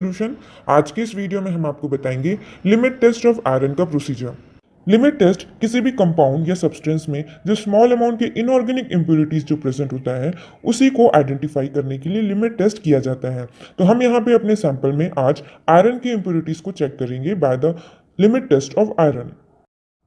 Solution. आज के इस वीडियो में हम आपको बताएंगे लिमिट टेस्ट ऑफ आयरन का प्रोसीजर। लिमिट टेस्ट किसी भी कंपाउंड या सब्सटेंस में जो स्मॉल अमाउंट के इनऑर्गेनिक इम्प्योरिटीज जो प्रेजेंट होता है उसी को आइडेंटिफाई करने के लिए लिमिट टेस्ट किया जाता है। तो हम यहाँ पे अपने सैंपल में आज आयरन की इम्प्योरिटीज को चेक करेंगे by the limit test of iron.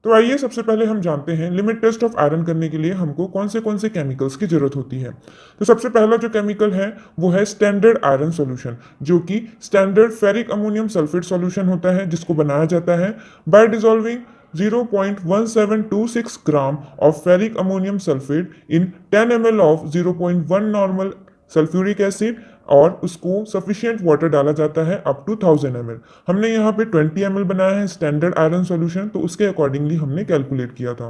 तो आइए सबसे पहले हम जानते हैं लिमिट टेस्ट ऑफ आयरन करने के लिए हमको कौन से केमिकल्स की जरूरत होती है। तो सबसे पहला जो केमिकल है वो है स्टैंडर्ड आयरन सॉल्यूशन, जो कि standard ferric ammonium sulphate solution होता है, जिसको बनाया जाता है bye dissolving 0.1726 gram of ferric ammonium sulphate in 10 ml of 0.1 normal sulphuric acid, और उसको सफिशिएंट वाटर डाला जाता है अप टू 1000 ml। हमने यहाँ पे 20 ml बनाया है स्टैंडर्ड आयरन सॉल्यूशन, तो उसके अकॉर्डिंगली हमने कैलकुलेट किया था।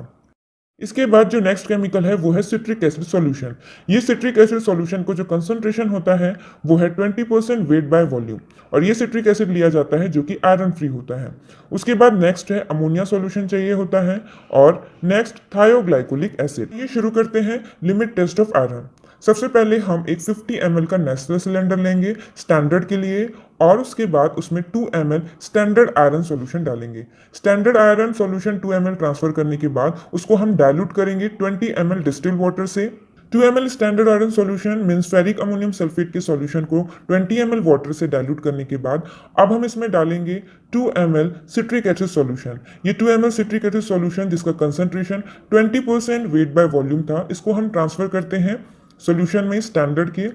इसके बाद जो नेक्स्ट केमिकल है वो है सिट्रिक एसिड सॉल्यूशन। ये सिट्रिक एसिड सॉल्यूशन को जो कंसंट्रेशन होता है वो है 20% वेट बाय वॉल्यूम, और ये सिट्रिक एसिड लिया जाता है जो कि आयरन फ्री होता है। उसके बाद नेक्स्ट है अमोनिया सॉल्यूशन चाहिए होता है, और नेक्स्ट थायोग्लाइकोलिक एसिड। ये शुरू करते हैं लिमिट टेस्ट ऑफ आयरन। सबसे पहले हम एक 50 ml का नेस्ले सिलेंडर लेंगे स्टैंडर्ड के लिए, और उसके बाद उसमें 2 ml स्टैंडर्ड आयरन सॉल्यूशन डालेंगे। Standard iron solution 2 ml transfer करने के बाद उसको हम डाइल्यूट करेंगे 20 ml डिस्टिल वाटर से। 2 ml standard iron solution means ferric ammonium sulphate के सॉल्यूशन को 20 ml वाटर से डाइल्यूट करने के बाद अब हम इसमें डालेंगे 2 ml सिट्रिक एसिड सॉल्यूशन। ये 2 ml सिट्रिक एसिड सॉल्यूशन जिसका कंसंट्रेशन 20% वेट बाय वॉल्यूम था, इसको हम ट्रांसफर करते हैं सॉल्यूशन में स्टैंडर्ड के,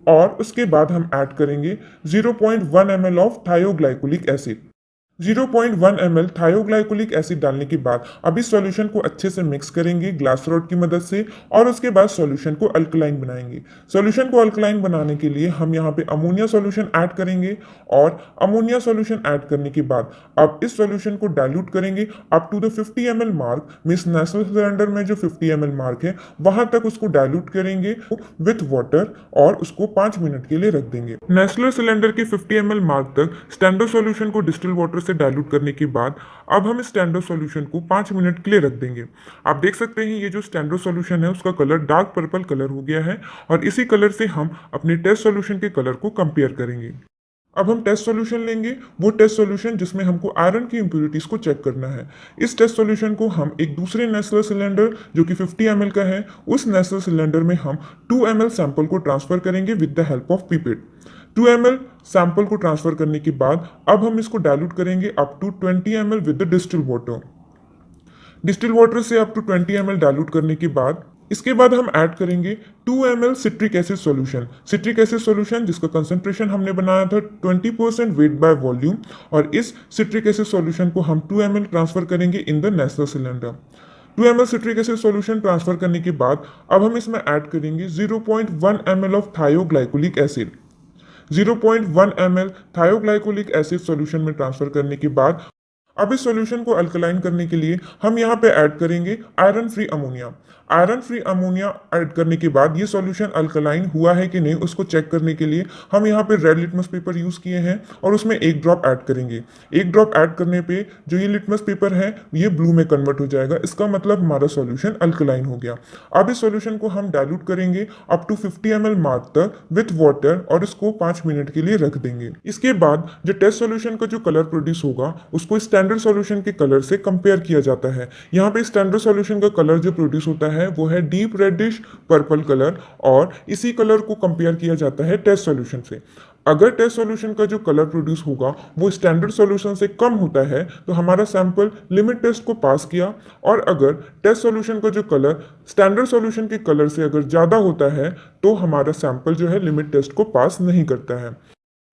और उसके बाद हम ऐड करेंगे 0.1 ml of थायोग्लाइकोलिक acid. 0.1 ml थायोग्लाइकोलिक acid डालने के बाद अब इस सॉल्यूशन को अच्छे से मिक्स करेंगे ग्लास रॉड की मदद से, और उसके बाद सॉल्यूशन को अल्कलाइन बनाएंगे। सॉल्यूशन को अल्कलाइन बनाने के लिए हम यहाँ पे अमोनिया सॉल्यूशन ऐड करेंगे, और अमोनिया सॉल्यूशन ऐड करने के बाद अब इस सॉल्यूशन को डाइल्यूट करेंगे up to the 50 ml mark, means Nessler cylinder में जो 50 ml मार्क है वहां तक उसको डाइल्यूट करेंगे विथ वाटर, और उसको 5 मिनट के लिए रख देंगे। नेशनल सिलेंडर के 50 ml मार्क तक स्टैंडर्ड सॉल्यूशन को डिस्टिल वाटर से डाइल्यूट करने के बाद अब हम इस स्टैंडर्ड सॉल्यूशन को 5 मिनट के लिए रख देंगे। आप देख सकते हैं ये जो स्टैंडर्ड सॉल्यूशन है उसका कलर डार्क पर्पल कलर हो गया है, और इसी कलर से हम अपने टेस्ट सॉल्यूशन के कलर को कंपेयर करेंगे। अब हम टेस्ट सॉल्यूशन लेंगे, वो टेस्ट सॉल्यूशन जिसमें हमको आयरन की इंप्योरिटीज को चेक करना है। इस टेस्ट सॉल्यूशन को हम एक दूसरे नेस्लर सिलेंडर जो कि 50 ml का है, उस नेस्लर सिलेंडर में हम 2 ml सैंपल को ट्रांसफर करेंगे with the help of pipette. 2 ml sample को ट्रांसफर करने के बाद अब हम इसको डाइल्यूट करेंगे up to 20 ml with the distil water. Distil water से अप टू 20 ml डाइल्यूट करने के बाद इसके बाद हम ऐड करेंगे 2 ml citric acid solution. Citric acid solution जिसका कंसंट्रेशन हमने बनाया था 20% वेट बाय वॉल्यूम, और इस सिट्रिक एसिड सॉल्यूशन को हम 2 ml ट्रांसफर करेंगे in the Nessler cylinder. 2 ml citric acid solution transfer करने के बाद अब हम इसमें ऐड करेंगे 0.1 ml of थायोग्लाइकोलिक acid. 0.1 ml थायोग्लाइकोलिक acid solution में ट्रांसफर करने के बाद अब इस सॉल्यूशन को अल्कलाइन करने के लिए हम यहाँ पे ऐड करेंगे iron free ammonia. Iron free ammonia add करने के बाद ये सॉल्यूशन अल्कलाइन हुआ है कि नहीं उसको चेक करने के लिए हम यहाँ पे रेड लिटमस पेपर यूज किए हैं, और उसमें एक ड्रॉप ऐड करेंगे। एक ड्रॉप ऐड करने पे जो ये लिटमस पेपर है ये ब्लू में कन्वर्ट हो जाएगा, इसका मतलब हमारा सॉल्यूशन अल्कलाइन हो गया। अब इस सॉल्यूशन को हम डाइल्यूट करेंगे अप टू 50 ml मार्क तक विथ वाटर, और इसको 5 मिनट के लिए रख देंगे। इसके बाद जो टेस्ट सॉल्यूशन का जो कलर प्रोड्यूस होगा उसको स्टैंडर्ड सॉल्यूशन के कलर से कंपेयर किया जाता है। यहाँ पे स्टैंडर्ड सॉल्यूशन का कलर जो प्रोड्यूस होता है वो है डीप रेडिश पर्पल कलर, और इसी कलर को कंपेयर किया जाता है टेस्ट सॉल्यूशन से। अगर टेस्ट सॉल्यूशन का जो कलर प्रोड्यूस होगा वो स्टैंडर्ड सॉल्यूशन से कम होता है तो हमारा सैंपल लिमिट टेस्ट को पास किया, और अगर टेस्ट सॉल्यूशन का जो कलर स्टैंडर्ड सॉल्यूशन के कलर से अगर ज़्यादा होता है तो हमारा सैंपल जो है लिमिट टेस्ट को पास नहीं करता है।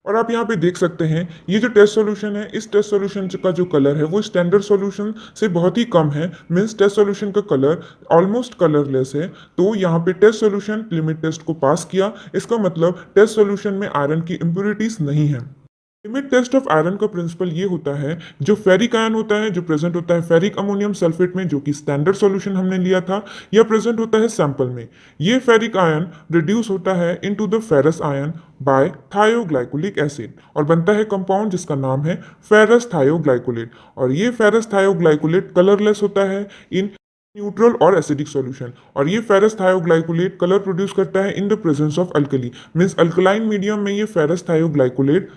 और आप यहाँ पे देख सकते हैं ये जो टेस्ट सॉल्यूशन है, इस टेस्ट सॉल्यूशन का जो कलर है वो स्टैंडर्ड सॉल्यूशन से बहुत ही कम है, मीन्स टेस्ट सॉल्यूशन का कलर ऑलमोस्ट कलरलेस है। तो यहाँ पे टेस्ट सॉल्यूशन लिमिट टेस्ट को पास किया, इसका मतलब टेस्ट सॉल्यूशन में आयरन की इम्प्योरिटीज नहीं है। लिमिट टेस्ट ऑफ आयरन का प्रिंसिपल ये होता है, जो फेरिक आयन होता है जो प्रेजेंट होता है फेरिक अमोनियम सल्फेट में जो कि स्टैंडर्ड सॉल्यूशन हमने लिया था, यह प्रेजेंट होता है सैंपल में। ये फेरिक आयन रिड्यूस होता है into the ferrous ion bye थायोग्लाइकोलिक acid, और बनता है कंपाउंड जिसका नाम है फेरस थायोग्लाइकोलेट। और ये फेरस थायोग्लाइकोलेट कलरलेस होता है इन न्यूट्रल और एसिडिक सॉल्यूशन, और ये फेरस थायोग्लाइकोलेट कलर प्रोड्यूस करता है in the presence of alkali, means alkaline medium में ये फेरस थायोग्लाइकोलेट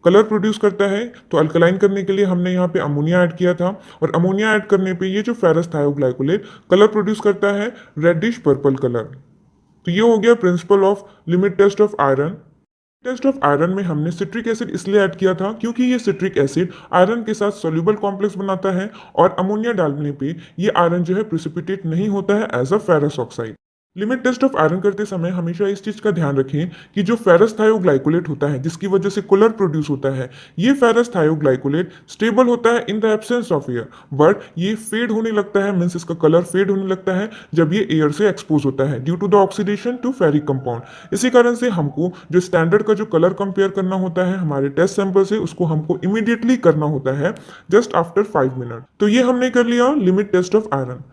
कलर प्रोड्यूस करता है। तो अल्कलाइन करने के लिए हमने यहाँ पे अमोनिया ऐड किया था, और अमोनिया ऐड करने पे ये जो फेरस थायोग्लाइकोलेट कलर प्रोड्यूस करता है रेडिश पर्पल कलर। तो ये हो गया principle of limit test of iron. Test of iron में हमने सिट्रिक एसिड इसलिए ऐड किया था क्योंकि ये सिट्रिक एसिड आयरन के साथ सोल्यूबल कॉम्प्लेक्स बनाता है, और अमोनिया डालने पे ये आयरन जो है प्रिसिपिटेट नहीं होता है as a ferrous oxide. Limit test of iron करते समय हमेशा इस चीज का ध्यान रखें कि जो फेरस थायोग्लाइकोलेट होता है जिसकी वजह से कलर प्रोड्यूस होता है, ये फेरस थायोग्लाइकोलेट स्टेबल होता है in the absence of air, but ये फेड होने लगता है, मीन्स इसका कलर फेड होने लगता है जब ये एयर से एक्सपोज होता है due to the oxidation to ferric compound. इसी कारण से हमको जो स्टैंडर्ड का जो कलर कंपेयर करना होता है हमारे टेस्ट सैंपल से, उसको हमको इमीडिएटली करना होता है जस्ट आफ्टर 5 मिनट। तो ये हमने कर लिया लिमिट टेस्ट ऑफ आयरन।